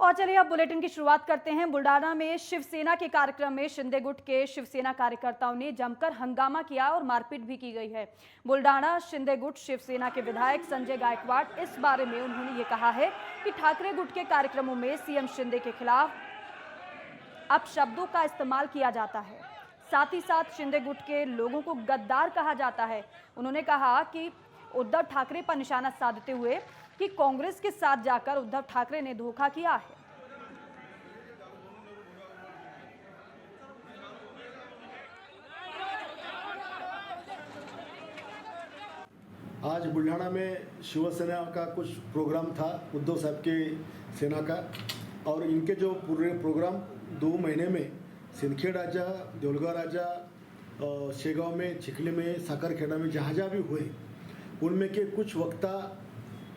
और चलिए अब बुलेटिन की शुरुआत करते हैं। बुल्डाना में शिवसेना के कार्यक्रम में शिंदे गुट के शिवसेना कार्यकर्ताओं ने जमकर हंगामा किया और मारपीट भी की गई है। बुल्डाना शिंदे गुट शिवसेना के विधायक संजय गायकवाड़ इस बारे में उन्होंने ये कहा है कि ठाकरे गुट के कार्यक्रमों में सीएम शिंदे के खिलाफ अपशब्दों का इस्तेमाल किया जाता है, साथ ही साथ शिंदे गुट के लोगों को गद्दार कहा जाता है। उन्होंने कहा कि उद्धव ठाकरे पर निशाना साधते हुए कि कांग्रेस के साथ जाकर उद्धव ठाकरे ने धोखा किया है। आज बुल्ढाना में शिवसेना का कुछ प्रोग्राम था, उद्धव साहब के सेना का, और इनके जो पूरे प्रोग्राम 2 महीने में सिंदखेड़ राजा, देवलगा राजा, शेगांव में, चिखली में, साकरखेड़ा में जहाँ जहाँ भी हुए, उनमें के कुछ वक्ता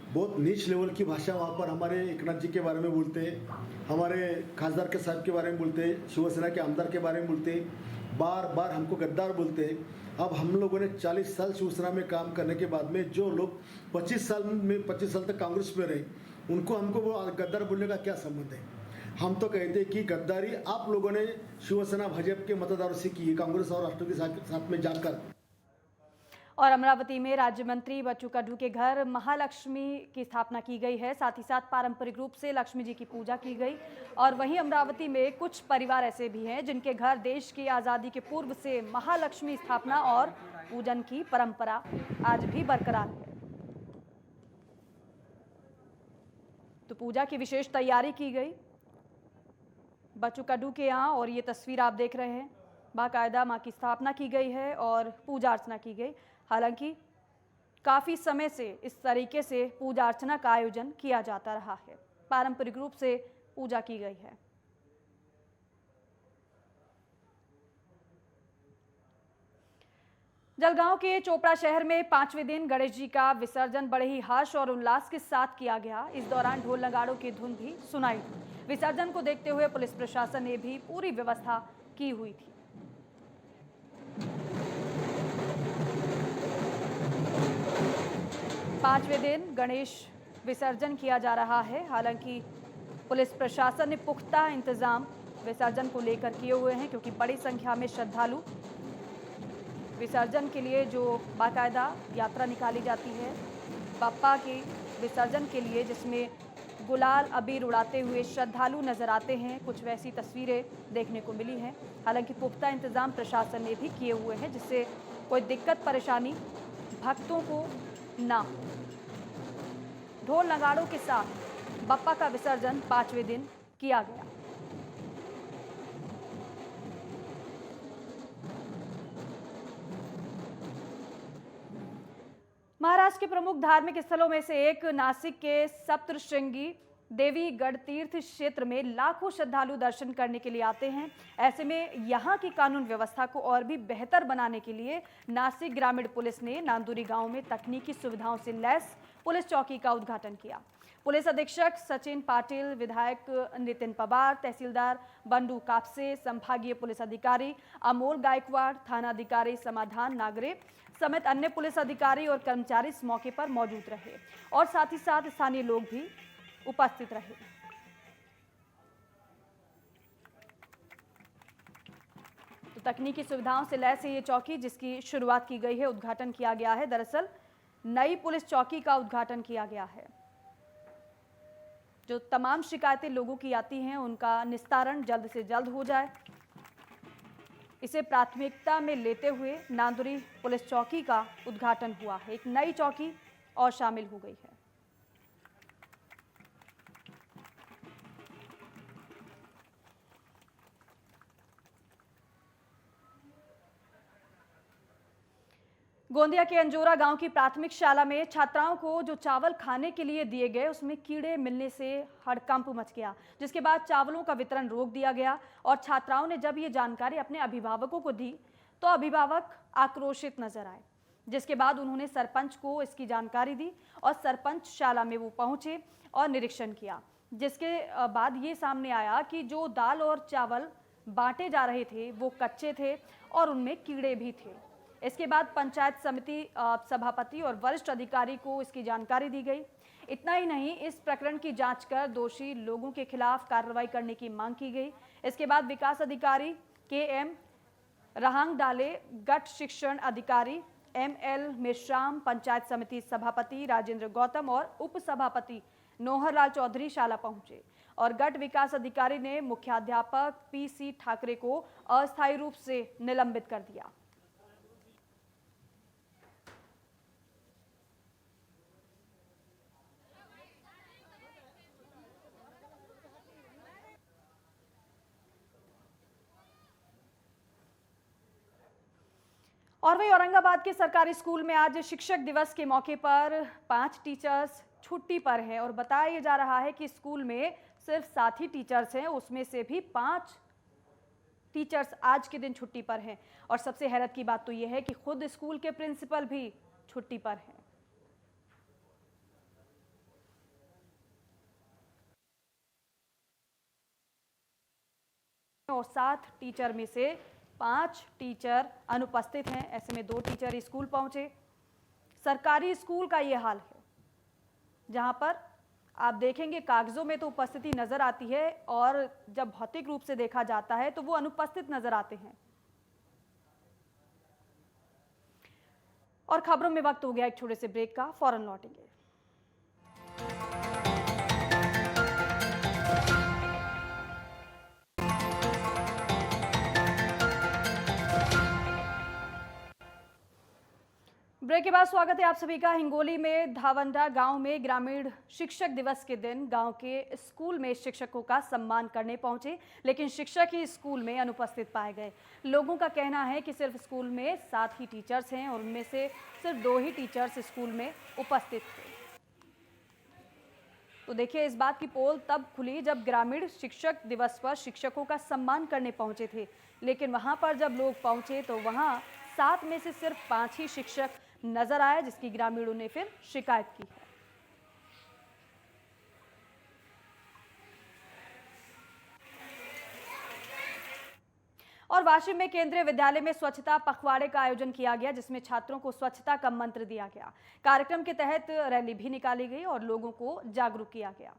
बहुत नीच लेवल की भाषा वहाँ पर हमारे एकनाथ जी के बारे में बोलते हैं, हमारे खासदार के साहब के बारे में बोलते हैं, शिवसेना के आमदार के बारे में बोलते हैं, बार बार हमको गद्दार बोलते हैं। अब हम लोगों ने 40 साल शिवसेना में काम करने के बाद में जो लोग 25 साल तक कांग्रेस में रहे, उनको हमको वो गद्दार बोलने का क्या संबंध है। हम तो कहते हैं कि गद्दारी आप लोगों ने शिवसेना भाजपा के मतदारों से की, कांग्रेस और राष्ट्र के साथ में जाकर। और अमरावती में राज्य मंत्री बच्चू कडू के घर महालक्ष्मी की स्थापना की गई है, साथ ही साथ पारंपरिक रूप से लक्ष्मी जी की पूजा की गई। और वहीं अमरावती में कुछ परिवार ऐसे भी हैं जिनके घर देश की आज़ादी के पूर्व से महालक्ष्मी स्थापना और पूजन की परंपरा आज भी बरकरार है। तो पूजा की विशेष तैयारी की गई बच्चू कडू के यहाँ, और ये तस्वीर आप देख रहे हैं, बाकायदा मां की स्थापना की गई है और पूजा अर्चना की गई। हालांकि काफ़ी समय से इस तरीके से पूजा अर्चना का आयोजन किया जाता रहा है, पारंपरिक रूप से पूजा की गई है। जलगांव के चोपड़ा शहर में 5वें दिन गणेश जी का विसर्जन बड़े ही हर्ष और उल्लास के साथ किया गया। इस दौरान ढोल नगाड़ों की धुन भी सुनाई दी। विसर्जन को देखते हुए पुलिस प्रशासन ने भी पूरी व्यवस्था की हुई थी। पांचवें दिन गणेश विसर्जन किया जा रहा है। हालांकि पुलिस प्रशासन ने पुख्ता इंतजाम विसर्जन को लेकर किए हुए हैं, क्योंकि बड़ी संख्या में श्रद्धालु विसर्जन के लिए जो बाकायदा यात्रा निकाली जाती है बप्पा के विसर्जन के लिए, जिसमें गुलाल अबीर उड़ाते हुए श्रद्धालु नजर आते हैं, कुछ वैसी तस्वीरें देखने को मिली हैं। हालांकि पुख्ता इंतजाम प्रशासन ने भी किए हुए हैं, जिससे कोई दिक्कत परेशानी भक्तों को ना हो। ढोल नगाड़ों के साथ बप्पा का विसर्जन 5वें दिन किया गया। महाराष्ट्र के प्रमुख धार्मिक स्थलों में से एक नासिक के सप्तशृंगी देवी गढ़ तीर्थ क्षेत्र में लाखों श्रद्धालु दर्शन करने के लिए आते हैं। ऐसे में यहाँ की कानून व्यवस्था को और भी बेहतर बनाने के लिए नासिक ग्रामीण पुलिस ने नांदुरी गांव में तकनीकी सुविधाओं से लैस पुलिस चौकी का उद्घाटन किया। पुलिस अधीक्षक सचिन पाटिल, विधायक नितिन पवार, तहसीलदार बंडू कापसे, संभागीय पुलिस अधिकारी अमोल गायकवाड़, थानाधिकारी समाधान नागरे समेत अन्य पुलिस अधिकारी और कर्मचारी इस मौके पर मौजूद रहे और साथ ही साथ स्थानीय लोग भी उपस्थित रहे। तो तकनीकी सुविधाओं से लैस है ये चौकी, जिसकी शुरुआत की गई है, उद्घाटन किया गया है। दरअसल नई पुलिस चौकी का उद्घाटन किया गया है। जो तमाम शिकायतें लोगों की आती हैं उनका निस्तारण जल्द से जल्द हो जाए, इसे प्राथमिकता में लेते हुए नांदुरी पुलिस चौकी का उद्घाटन हुआ है। एक नई चौकी और शामिल हो गई है। गोंदिया के अंजोरा गांव की प्राथमिक शाला में छात्राओं को जो चावल खाने के लिए दिए गए उसमें कीड़े मिलने से हड़कंप मच गया, जिसके बाद चावलों का वितरण रोक दिया गया। और छात्राओं ने जब ये जानकारी अपने अभिभावकों को दी तो अभिभावक आक्रोशित नजर आए, जिसके बाद उन्होंने सरपंच को इसकी जानकारी दी और सरपंच शाला में वो पहुंचे और निरीक्षण किया, जिसके बाद ये सामने आया कि जो दाल और चावल बांटे जा रहे थे वो कच्चे थे और उनमें कीड़े भी थे। इसके बाद पंचायत समिति सभापति और वरिष्ठ अधिकारी को इसकी जानकारी दी गई। इतना ही नहीं, इस प्रकरण की जांच कर दोषी लोगों के खिलाफ कार्रवाई करने की मांग की गई। इसके बाद विकास अधिकारी KM रहांगडाले, गट शिक्षण अधिकारी ML मेश्राम, पंचायत समिति सभापति राजेंद्र गौतम और उप सभापति नोहरलाल चौधरी शाला पहुंचे और गट विकास अधिकारी ने मुख्याध्यापक PC ठाकरे को अस्थायी रूप से निलंबित कर दिया। और वही औरंगाबाद के सरकारी स्कूल में आज शिक्षक दिवस के मौके पर 5 टीचर्स छुट्टी पर हैं और बताया जा रहा है कि स्कूल में सिर्फ 7 ही टीचर्स हैं, उसमें से भी 5 टीचर्स आज के दिन छुट्टी पर हैं। और सबसे हैरत की बात तो यह है कि खुद स्कूल के प्रिंसिपल भी छुट्टी पर हैं। और 7 टीचर में से 5 टीचर अनुपस्थित हैं। ऐसे में 2 टीचर स्कूल पहुंचे। सरकारी स्कूल का ये हाल है, जहां पर आप देखेंगे कागजों में तो उपस्थिति नजर आती है और जब भौतिक रूप से देखा जाता है तो वो अनुपस्थित नजर आते हैं। और खबरों में वक्त हो गया एक छोटे से ब्रेक का, फौरन लौटेंगे। ब्रेक के बाद स्वागत है आप सभी का। हिंगोली में धावंडा गांव में ग्रामीण शिक्षक दिवस के दिन गांव के स्कूल में शिक्षकों का सम्मान करने पहुंचे, लेकिन शिक्षक ही स्कूल में अनुपस्थित पाए गए। लोगों का कहना है कि सिर्फ स्कूल में 7 ही टीचर्स हैं और उनमें से सिर्फ 2 ही टीचर्स स्कूल में उपस्थित थे। तो देखिए, इस बात की पोल तब खुली जब ग्रामीण शिक्षक दिवस पर शिक्षकों का सम्मान करने पहुंचे थे, लेकिन वहां पर जब लोग पहुंचे तो वहां 7 में से सिर्फ 5 ही शिक्षक नजर आया, जिसकी ग्रामीणों ने फिर शिकायत की है। और वाशिम में केंद्रीय विद्यालय में स्वच्छता पखवाड़े का आयोजन किया गया, जिसमें छात्रों को स्वच्छता का मंत्र दिया गया। कार्यक्रम के तहत रैली भी निकाली गई और लोगों को जागरूक किया गया।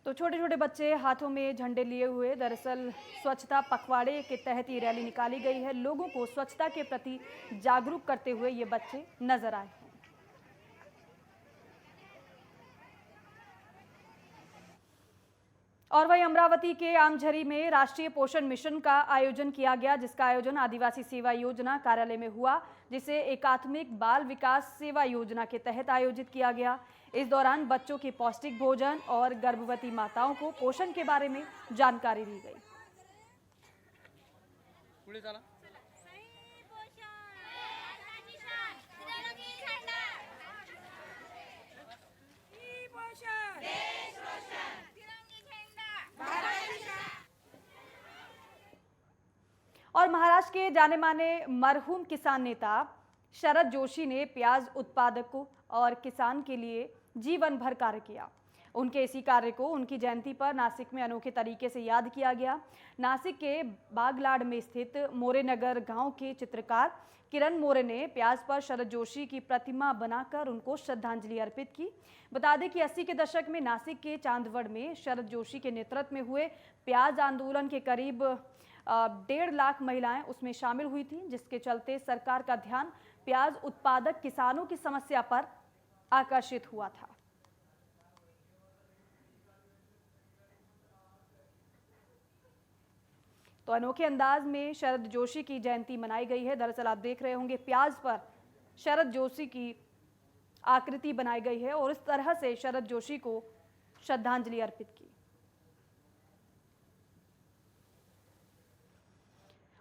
तो छोटे छोटे बच्चे हाथों में झंडे लिए हुए, दरअसल स्वच्छता पखवाड़े के तहत ये रैली निकाली गई है। लोगों को स्वच्छता के प्रति जागरूक करते हुए ये बच्चे नजर आए हैं। और वहीं अमरावती के आमझरी में राष्ट्रीय पोषण मिशन का आयोजन किया गया, जिसका आयोजन आदिवासी सेवा योजना कार्यालय में हुआ, जिसे एकात्मिक बाल विकास सेवा योजना के तहत आयोजित किया गया। इस दौरान बच्चों के पौष्टिक भोजन और गर्भवती माताओं को पोषण के बारे में जानकारी दी गई। और महाराष्ट्र के जाने माने मरहूम किसान नेता शरद जोशी ने प्याज उत्पादकों और किसान के लिए जीवन भर कार्य किया। उनके इसी कार्य को उनकी जयंती पर नासिक में अनोखे तरीके से याद किया गया। नासिक के बागलाड़ में स्थित मोरेनगर गांव के चित्रकार किरण मोरे ने प्याज पर शरद जोशी की प्रतिमा बनाकर उनको श्रद्धांजलि अर्पित की। बता दें कि 80 के दशक में नासिक के चांदवड़ में शरद जोशी के नेतृत्व में हुए प्याज आंदोलन के करीब 1.5 लाख महिलाएं उसमें शामिल हुई थी, जिसके चलते सरकार का ध्यान प्याज उत्पादक किसानों की समस्या पर आकर्षित हुआ था। तो अनोखे अंदाज में शरद जोशी की जयंती मनाई गई है। दरअसल आप देख रहे होंगे प्याज पर शरद जोशी की आकृति बनाई गई है और इस तरह से शरद जोशी को श्रद्धांजलि अर्पित की।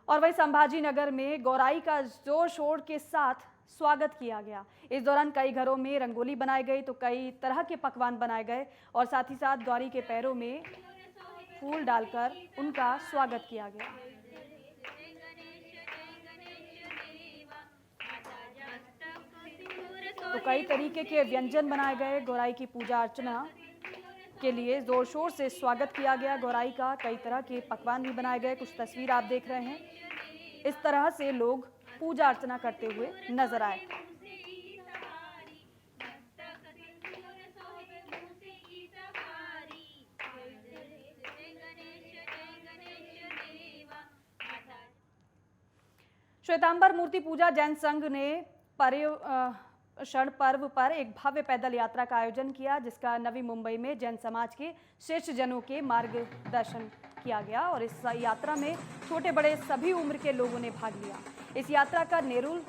और वही संभाजी नगर में गौराई का जोर शोर के साथ स्वागत किया गया। इस दौरान कई घरों में रंगोली बनाई गई तो कई तरह के पकवान बनाए गए और साथ ही साथ गौरी के पैरों में फूल डालकर उनका स्वागत किया गया। तो कई तरीके के व्यंजन बनाए गए। गौराई की पूजा अर्चना के लिए जोर शोर से स्वागत किया गया। गौराई का कई तरह के पकवान भी बनाए गए। कुछ तस्वीर आप देख रहे हैं। इस तरह से लोग पूजा अर्चना करते हुए नजर आए। श्वेतांबर मूर्ति पूजा जैन संघ ने पर्युषण पर्व पर एक भव्य पैदल यात्रा का आयोजन किया, जिसका नवी मुंबई में जैन समाज के श्रेष्ठ जनों के मार्गदर्शन किया गया और इस यात्रा में छोटे बड़े सभी उम्र के लोगों ने भाग लिया। इस यात्रा का नेरुल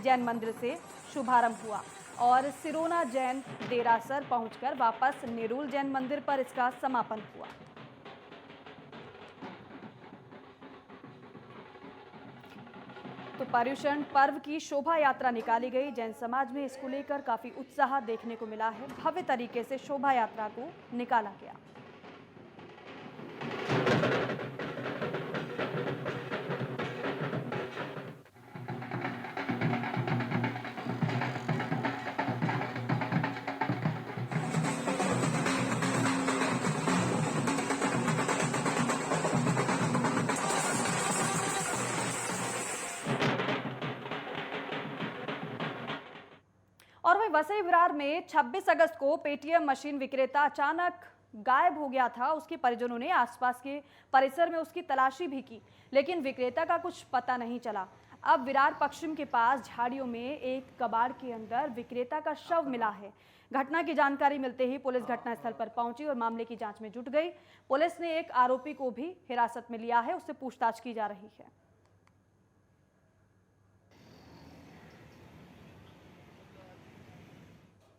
जैन मंदिर से शुभारंभ हुआ और सिरोना जैन देरासर पहुंचकर वापस नेरुल जैन मंदिर पर इसका समापन हुआ। तो पर्युषण पर्व की शोभा यात्रा निकाली गई। जैन समाज में इसको लेकर काफी उत्साह देखने को मिला है। भव्य तरीके से शोभा यात्रा को निकाला गया। और वहीं वसई विरार में 26 अगस्त को पेटीएम मशीन विक्रेता अचानक गायब हो गया था। उसके परिजनों ने आसपास के परिसर में उसकी तलाशी भी की, लेकिन विक्रेता का कुछ पता नहीं चला। अब विरार पश्चिम के पास झाड़ियों में एक कबाड़ के अंदर विक्रेता का शव मिला है। घटना की जानकारी मिलते ही पुलिस घटनास्थल पर पहुंची और मामले की जांच में जुट गई। पुलिस ने एक आरोपी को भी हिरासत में लिया है, उससे पूछताछ की जा रही है।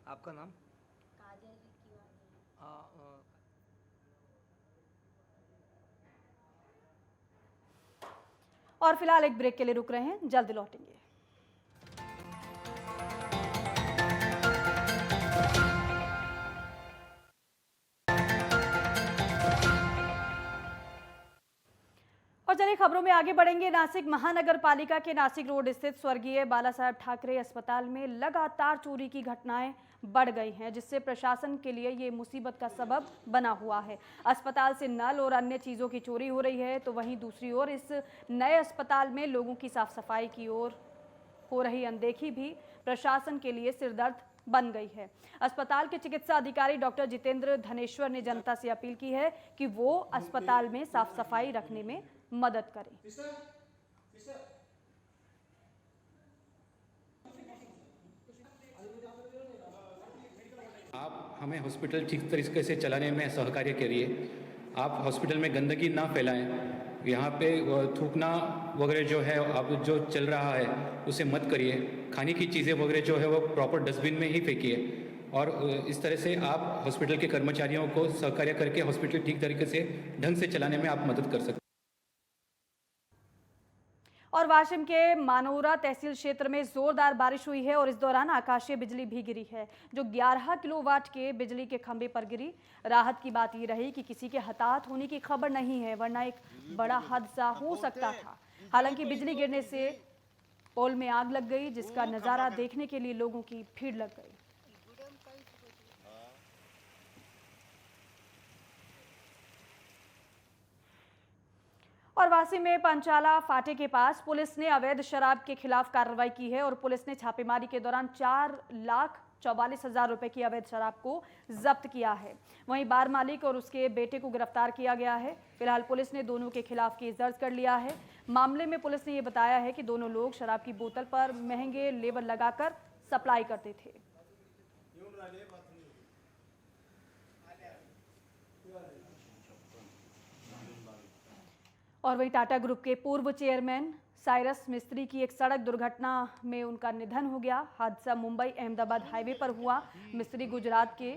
आपका नाम? और फिलहाल एक ब्रेक के लिए रुक रहे हैं, जल्द लौटेंगे। और चलिए खबरों में आगे बढ़ेंगे। नासिक महानगर पालिका के नासिक रोड स्थित स्वर्गीय बाला साहेब ठाकरे अस्पताल में लगातार चोरी की घटनाएं बढ़ गई हैं, जिससे प्रशासन के लिए ये मुसीबत का सबब बना हुआ है। अस्पताल से नल और अन्य चीज़ों की चोरी हो रही है, तो वहीं दूसरी ओर इस नए अस्पताल में लोगों की साफ सफाई की ओर हो रही अनदेखी भी प्रशासन के लिए सिरदर्द बन गई है। अस्पताल के चिकित्सा अधिकारी डॉक्टर जितेंद्र धनेश्वर ने जनता से अपील की है कि वो अस्पताल में साफ सफाई रखने में मदद करें। आप हमें हॉस्पिटल ठीक तरीके से चलाने में सहकार्य करिए। आप हॉस्पिटल में गंदगी ना फैलाएं। यहाँ पे थूकना वगैरह जो है आप जो चल रहा है उसे मत करिए। खाने की चीज़ें वगैरह जो है वो प्रॉपर डस्टबिन में ही फेंकिए। और इस तरह से आप हॉस्पिटल के कर्मचारियों को सहकार्य करके हॉस्पिटल ठीक तरीके से ढंग से चलाने में आप मदद कर सकते हैं। और वाशिम के मानोरा तहसील क्षेत्र में जोरदार बारिश हुई है और इस दौरान आकाशीय बिजली भी गिरी है, जो 11 किलोवाट के बिजली के खंभे पर गिरी। राहत की बात यह रही कि किसी के हताहत होने की खबर नहीं है, वरना एक बड़ा हादसा हो सकता था। हालांकि बिजली गिरने से पोल में आग लग गई, जिसका नजारा देखने के लिए लोगों की भीड़ लग गई। और वासी में पंचाला फाटे के पास पुलिस ने अवैध शराब के खिलाफ कार्रवाई की है और पुलिस ने छापेमारी के दौरान 4,44,000 रुपए की अवैध शराब को जब्त किया है। वहीं बार मालिक और उसके बेटे को गिरफ्तार किया गया है। फिलहाल पुलिस ने दोनों के खिलाफ केस दर्ज कर लिया है। मामले में पुलिस ने यह बताया है कि दोनों लोग शराब की बोतल पर महंगे लेबल लगाकर सप्लाई करते थे। और वहीं टाटा ग्रुप के पूर्व चेयरमैन साइरस मिस्त्री की एक सड़क दुर्घटना में उनका निधन हो गया। हादसा मुंबई अहमदाबाद हाईवे पर हुआ। मिस्त्री गुजरात के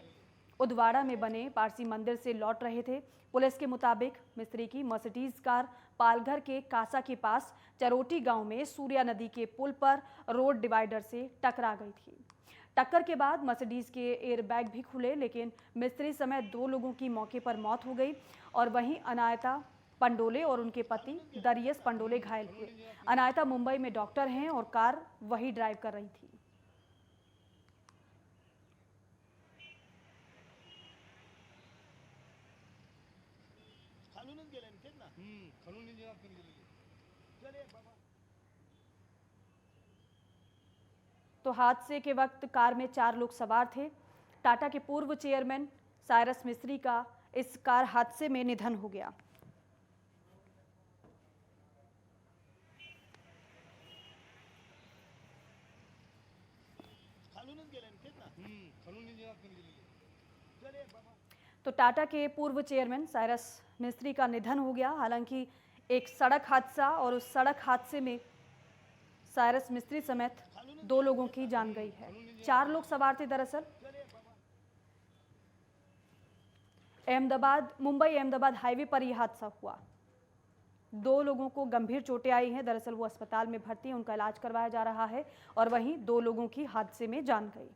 उदवाड़ा में बने पारसी मंदिर से लौट रहे थे। पुलिस के मुताबिक मिस्त्री की मर्सिडीज कार पालघर के कासा के पास चरोटी गांव में सूर्या नदी के पुल पर रोड डिवाइडर से टकरा गई थी। टक्कर के बाद मर्सिडीज के एयरबैग भी खुले, लेकिन मिस्त्री समेत 2 लोगों की मौके पर मौत हो गई और वहीं अनायता पंडोले और उनके पति दरियस पंडोले घायल हुए। अनायता मुंबई में डॉक्टर हैं और कार वही ड्राइव कर रही थी। तो हादसे के वक्त कार में 4 लोग सवार थे। टाटा के पूर्व चेयरमैन साइरस मिस्त्री का इस कार हादसे में निधन हो गया। तो टाटा के पूर्व चेयरमैन साइरस मिस्त्री का निधन हो गया। हालांकि एक सड़क हादसा और उस सड़क हादसे में साइरस मिस्त्री समेत 2 लोगों की जान गई है। 4 लोग सवार थे। दरअसल मुंबई अहमदाबाद हाईवे पर यह हादसा हुआ। 2 लोगों को गंभीर चोटें आई हैं। दरअसल वो अस्पताल में भर्ती हैं, उनका इलाज करवाया जा रहा है और वहीं 2 लोगों की हादसे में जान गई।